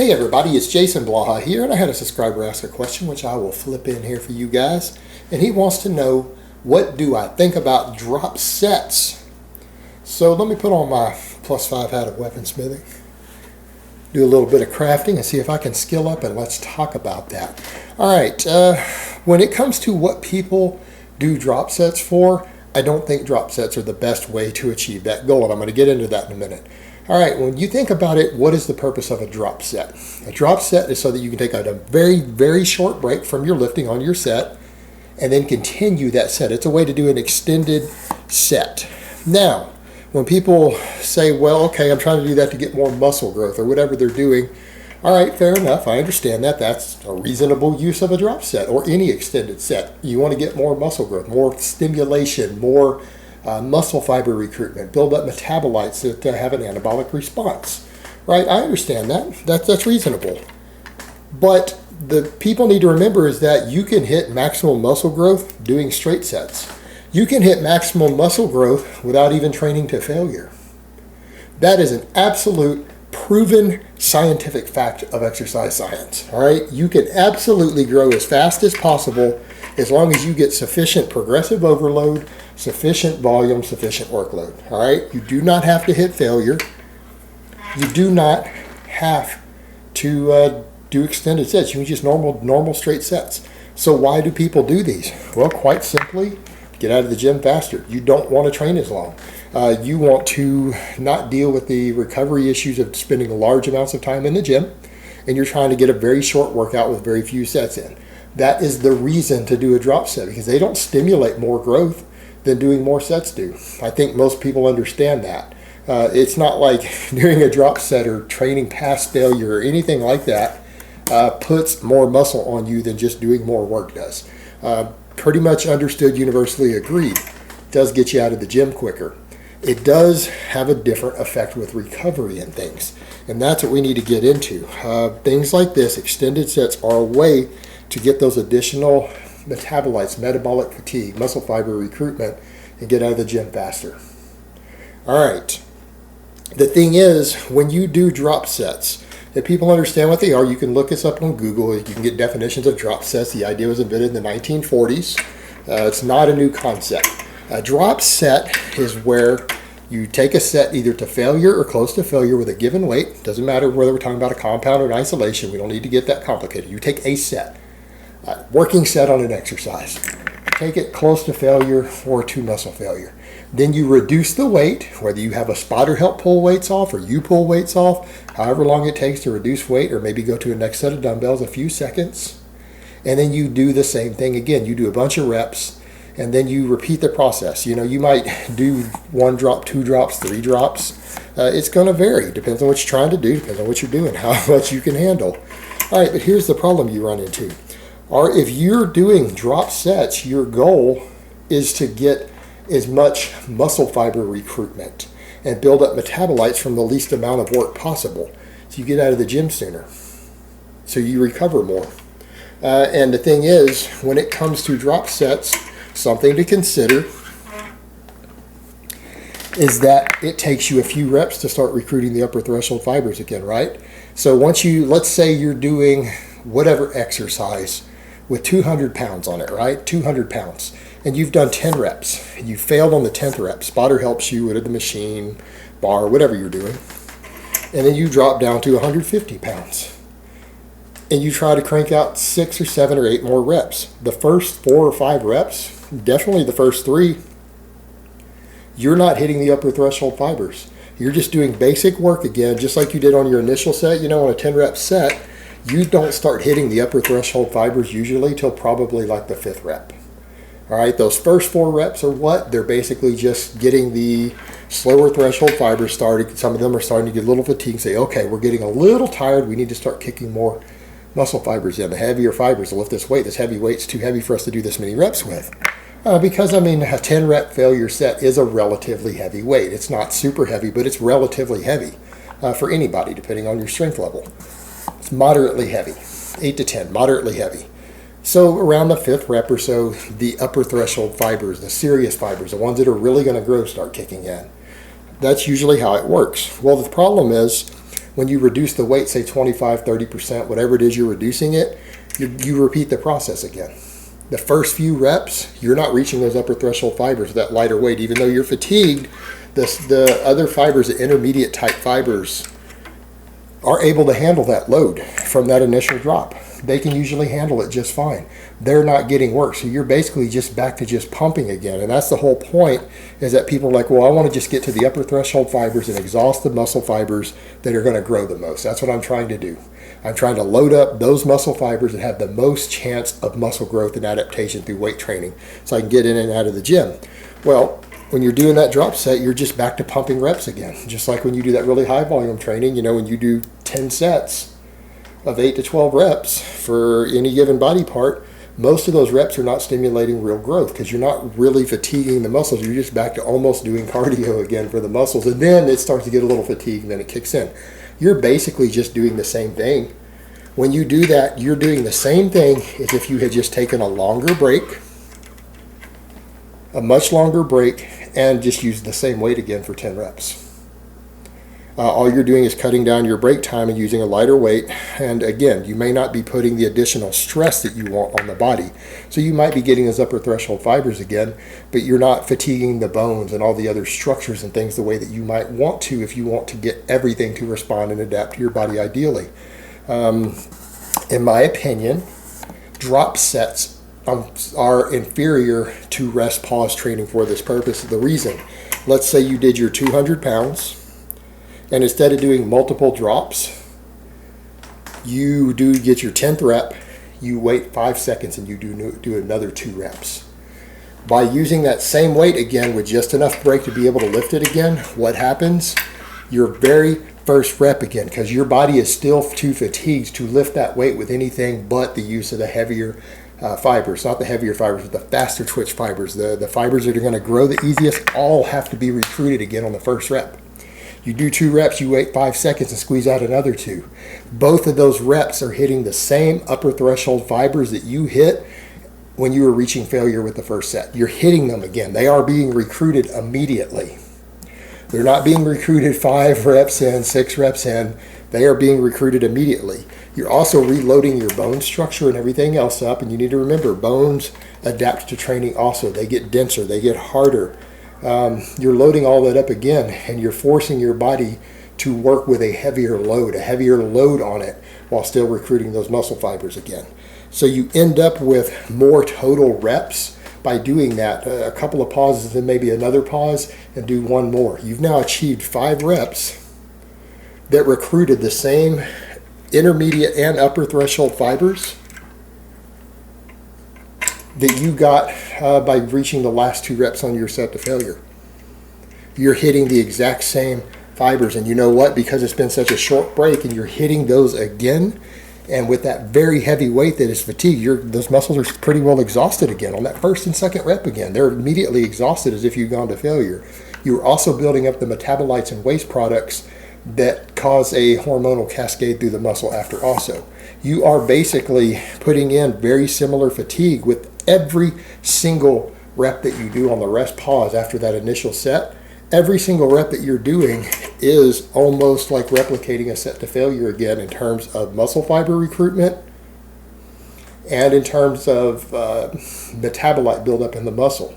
Hey everybody, it's Jason Blaha here, and I had a subscriber ask a question which I will flip in here for you guys. And he wants to know, what do I think about drop sets? So let me put on my +5 hat of weaponsmithing, do a little bit of crafting, and see if I can skill up, and let's talk about that. Alright, when it comes to what people do drop sets for, I don't think drop sets are the best way to achieve that goal, and I'm going to get into that in a minute. Alright, when you think about it, what is the purpose of a drop set? A drop set is so that you can take a very, very short break from your lifting on your set and then continue that set. It's a way to do an extended set. Now, when people say, well, okay, I'm trying to do that to get more muscle growth or whatever they're doing, alright, fair enough, I understand that. That's a reasonable use of a drop set or any extended set. You want to get more muscle growth, more stimulation, more muscle fiber recruitment, build up metabolites that have an anabolic response, right? I understand that. That's reasonable. But the people need to remember is that you can hit maximum muscle growth doing straight sets. You can hit maximum muscle growth without even training to failure. That is an absolute proven scientific fact of exercise science, all right? You can absolutely grow as fast as possible as long as you get sufficient progressive overload, sufficient volume, sufficient workload, all right? You do not have to hit failure. You do not have to do extended sets. You can just normal straight sets. So why do people do these? Well, quite simply, get out of the gym faster. You don't want to train as long. You want to not deal with the recovery issues of spending large amounts of time in the gym, and you're trying to get a very short workout with very few sets in. That is the reason to do a drop set, because they don't stimulate more growth than doing more sets do. I think most people understand that. It's not like doing a drop set or training past failure or anything like that puts more muscle on you than just doing more work does. Pretty much understood, universally agreed. It does get you out of the gym quicker. It does have a different effect with recovery and things, and that's what we need to get into. Things like this, extended sets, are a way to get those additional metabolites, metabolic fatigue, muscle fiber recruitment, and get out of the gym faster. All right. The thing is, when you do drop sets, if people understand what they are, you can look this up on Google. You can get definitions of drop sets. The idea was invented in the 1940s. It's not a new concept. A drop set is where you take a set either to failure or close to failure with a given weight. Doesn't matter whether we're talking about a compound or an isolation. We don't need to get that complicated. You take a set. Working set on an exercise. Take it close to failure or to muscle failure. Then you reduce the weight, whether you have a spotter help pull weights off or you pull weights off, however long it takes to reduce weight, or maybe go to a next set of dumbbells, a few seconds. And then you do the same thing again. You do a bunch of reps, and then you repeat the process. You know, you might do 1 drop, 2 drops, 3 drops. It's going to vary. Depends on what you're trying to do, depends on what you're doing, how much you can handle. All right, but here's the problem you run into. Or if you're doing drop sets, your goal is to get as much muscle fiber recruitment and build up metabolites from the least amount of work possible. So you get out of the gym sooner. So you recover more. And the thing is, when it comes to drop sets, something to consider is that it takes you a few reps to start recruiting the upper threshold fibers again, right? So once let's say you're doing whatever exercise with 200 pounds on it, right? 200 pounds. And you've done 10 reps. And you failed on the 10th rep. Spotter helps you at the machine, bar, whatever you're doing. And then you drop down to 150 pounds. And you try to crank out 6 or 7 or 8 more reps. The first 4 or 5 reps, definitely the first 3, you're not hitting the upper threshold fibers. You're just doing basic work again, just like you did on your initial set. You know, on a 10 rep set, you don't start hitting the upper threshold fibers usually till probably like the 5th rep. All right, those first 4 reps are what? They're basically just getting the slower threshold fibers started. Some of them are starting to get a little fatigued. Say, okay, we're getting a little tired. We need to start kicking more muscle fibers in, the heavier fibers to lift this weight. This heavy weight's too heavy for us to do this many reps with. Because, I mean, a 10 rep failure set is a relatively heavy weight. It's not super heavy, but it's relatively heavy for anybody, depending on your strength level. It's moderately heavy, 8 to 10, moderately heavy. So around the 5th rep or so, the upper threshold fibers, the serious fibers, the ones that are really going to grow, start kicking in. That's usually how it works. Well, the problem is when you reduce the weight, say 25, 30%, whatever it is you're reducing it, you repeat the process again. The first few reps, you're not reaching those upper threshold fibers, that lighter weight. Even though you're fatigued, the other fibers, the intermediate type fibers, are able to handle that load from that initial drop. They can usually handle it just fine. They're not getting worse. So you're basically just back to just pumping again. And that's the whole point, is that people are like, well, I want to just get to the upper threshold fibers and exhaust the muscle fibers that are going to grow the most. That's what I'm trying to do. I'm trying to load up those muscle fibers that have the most chance of muscle growth and adaptation through weight training, so I can get in and out of the gym. Well, when you're doing that drop set, you're just back to pumping reps again. Just like when you do that really high volume training, when you do 10 sets of 8 to 12 reps for any given body part, most of those reps are not stimulating real growth because you're not really fatiguing the muscles. You're just back to almost doing cardio again for the muscles. And then it starts to get a little fatigued and then it kicks in. You're basically just doing the same thing. When you do that, you're doing the same thing as if you had just taken a longer break, a much longer break, and just used the same weight again for 10 reps. All you're doing is cutting down your break time and using a lighter weight. And again, you may not be putting the additional stress that you want on the body. So you might be getting those upper threshold fibers again, but you're not fatiguing the bones and all the other structures and things the way that you might want to if you want to get everything to respond and adapt to your body ideally. In my opinion, drop sets are inferior to rest pause training for this purpose. The reason, let's say you did your 200 pounds, and instead of doing multiple drops, you do get your 10th rep, you wait 5 seconds and you do another 2 reps. By using that same weight again with just enough break to be able to lift it again, what happens? Your very first rep again, because your body is still too fatigued to lift that weight with anything but the use of the heavier fibers. Not the heavier fibers, but the faster twitch fibers. The fibers that are going to grow the easiest all have to be recruited again on the first rep. You do 2 reps, you wait 5 seconds and squeeze out another 2. Both of those reps are hitting the same upper threshold fibers that you hit when you were reaching failure with the first set. You're hitting them again. They are being recruited immediately. They're not being recruited 5 reps in, 6 reps in. They are being recruited immediately. You're also reloading your bone structure and everything else up. And you need to remember, bones adapt to training also. They get denser, they get harder. You're loading all that up again, and you're forcing your body to work with a heavier load on it while still recruiting those muscle fibers again. So you end up with more total reps by doing that. A couple of pauses, then maybe another pause, and do 1 more. You've now achieved 5 reps that recruited the same intermediate and upper threshold fibers that you got by reaching the last 2 reps on your set to failure. You're hitting the exact same fibers, and you know what? Because it's been such a short break and you're hitting those again, and with that very heavy weight that is fatigue, those muscles are pretty well exhausted again on that first and second rep again. They're immediately exhausted as if you've gone to failure. You're also building up the metabolites and waste products that cause a hormonal cascade through the muscle after also. You are basically putting in very similar fatigue with every single rep that you do on the rest pause after that initial set. Every single rep that you're doing is almost like replicating a set to failure again in terms of muscle fiber recruitment and in terms of metabolite buildup in the muscle.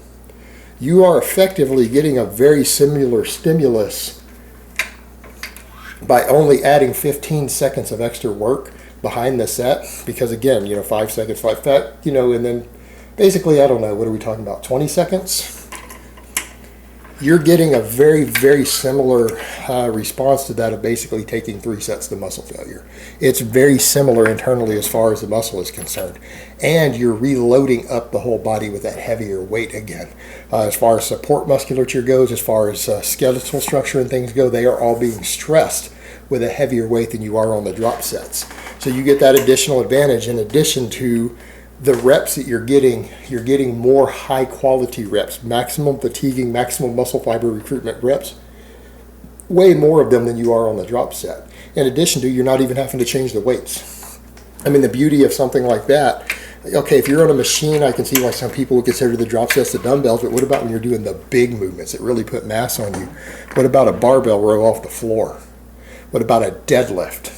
You are effectively getting a very similar stimulus by only adding 15 seconds of extra work behind the set, because again, 5 seconds, 5, and then basically, I don't know, what are we talking about, 20 seconds? You're getting a very, very similar response to that of basically taking 3 sets to muscle failure. It's very similar internally as far as the muscle is concerned. And you're reloading up the whole body with that heavier weight again. As far as support musculature goes, as far as skeletal structure and things go, they are all being stressed with a heavier weight than you are on the drop sets. So you get that additional advantage in addition to the reps that you're getting more high quality reps, maximum fatiguing, maximum muscle fiber recruitment reps, way more of them than you are on the drop set. In addition to, you're not even having to change the weights. I mean, the beauty of something like that, okay, if you're on a machine, I can see why some people would consider the drop sets the dumbbells, but what about when you're doing the big movements that really put mass on you? What about a barbell row off the floor? What about a deadlift?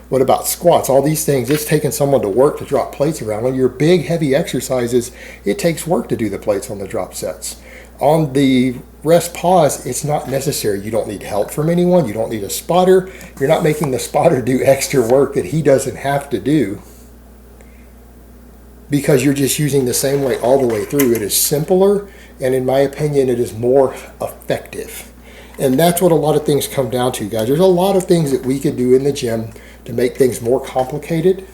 What about squats? All these things, it's taking someone to work to drop plates around. On your big, heavy exercises, it takes work to do the plates on the drop sets. On the rest pause, it's not necessary. You don't need help from anyone. You don't need a spotter. You're not making the spotter do extra work that he doesn't have to do, because you're just using the same weight all the way through. It is simpler, and in my opinion, it is more effective. And that's what a lot of things come down to, guys. There's a lot of things that we could do in the gym to make things more complicated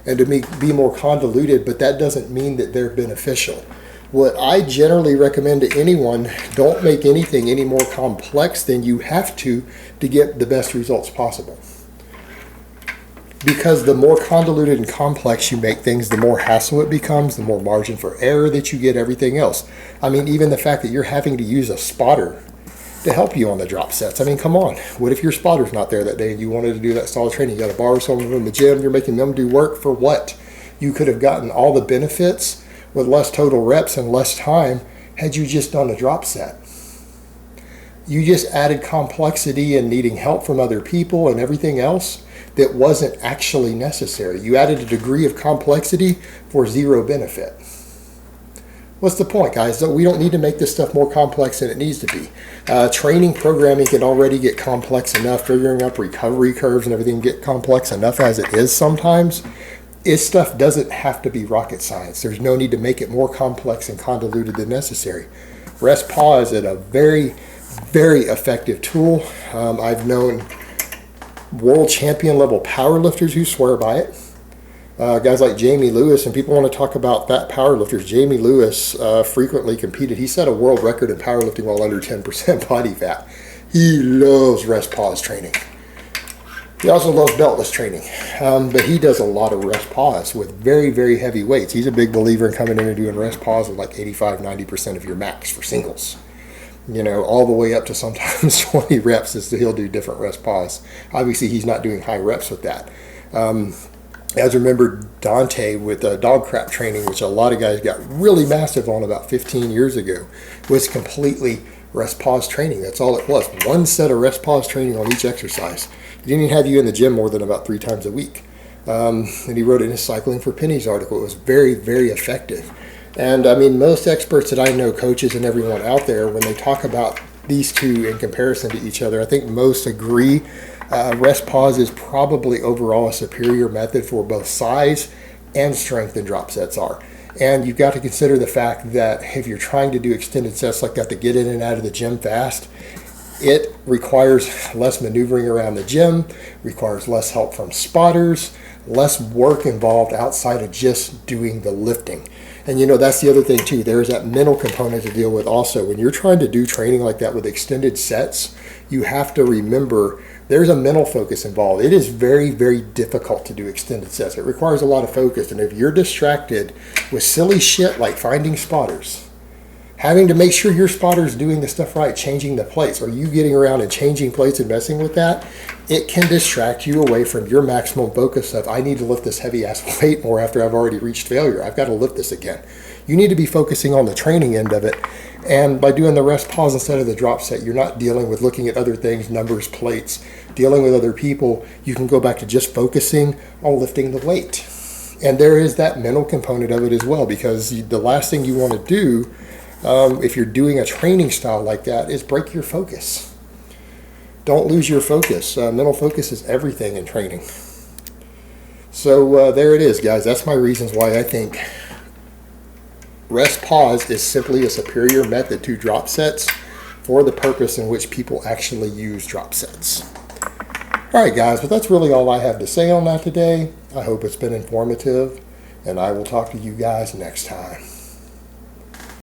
and to be more convoluted, but that doesn't mean that they're beneficial. What I generally recommend to anyone, don't make anything any more complex than you have to get the best results possible. Because the more convoluted and complex you make things, the more hassle it becomes, the more margin for error that you get, everything else. I mean, even the fact that you're having to use a spotter to help you on the drop sets. I mean, come on. What if your spotter's not there that day and you wanted to do that style of training? You got to borrow someone from the gym. You're making them do work for what? You could have gotten all the benefits with less total reps and less time had you just done a drop set. You just added complexity and needing help from other people and everything else that wasn't actually necessary. You added a degree of complexity for zero benefit. What's the point, guys? So we don't need to make this stuff more complex than it needs to be. Training programming can already get complex enough. Figuring out recovery curves and everything get complex enough as it is sometimes. This stuff doesn't have to be rocket science. There's no need to make it more complex and convoluted than necessary. Rest pause is a very, very effective tool. I've known world champion level powerlifters who swear by it. Guys like Jamie Lewis, and people want to talk about fat powerlifters. Jamie Lewis frequently competed. He set a world record in powerlifting while under 10% body fat. He loves rest pause training. He also loves beltless training, but he does a lot of rest pause with very, very heavy weights. He's a big believer in coming in and doing rest pause with like 85-90% of your max for singles. You know, all the way up to sometimes 20 reps is he'll do different rest pause. Obviously, he's not doing high reps with that. As remember Dante with dog crap training, which a lot of guys got really massive on about 15 years ago, was completely rest pause training. That's all it was. One set of rest pause training on each exercise. He didn't even have you in the gym more than about 3 times a week. And he wrote it in his Cycling for Pennies article. It was very, very effective. And I mean, most experts that I know, coaches and everyone out there, when they talk about these two in comparison to each other, I think most agree rest pause is probably overall a superior method for both size and strength than drop sets are. And you've got to consider the fact that if you're trying to do extended sets like that to get in and out of the gym fast, it requires less maneuvering around the gym, requires less help from spotters, less work involved outside of just doing the lifting. And you know, that's the other thing too. There's that mental component to deal with also. When you're trying to do training like that with extended sets, you have to remember there's a mental focus involved. It is very, very difficult to do extended sets. It requires a lot of focus. And if you're distracted with silly shit like finding spotters, having to make sure your spotter's doing the stuff right, changing the plates, or you getting around and changing plates and messing with that, it can distract you away from your maximum focus of, I need to lift this heavy ass weight more after I've already reached failure. I've got to lift this again. You need to be focusing on the training end of it. And by doing the rest pause instead of the drop set, you're not dealing with looking at other things, numbers, plates, dealing with other people. You can go back to just focusing on lifting the weight. And there is that mental component of it as well, because the last thing you want to do if you're doing a training style like that is break your focus. Don't lose your focus. Mental focus is everything in training. So there it is, guys. That's my reasons why I think rest pause is simply a superior method to drop sets for the purpose in which people actually use drop sets. All right, guys, but that's really all I have to say on that today. I hope it's been informative, and I will talk to you guys next time.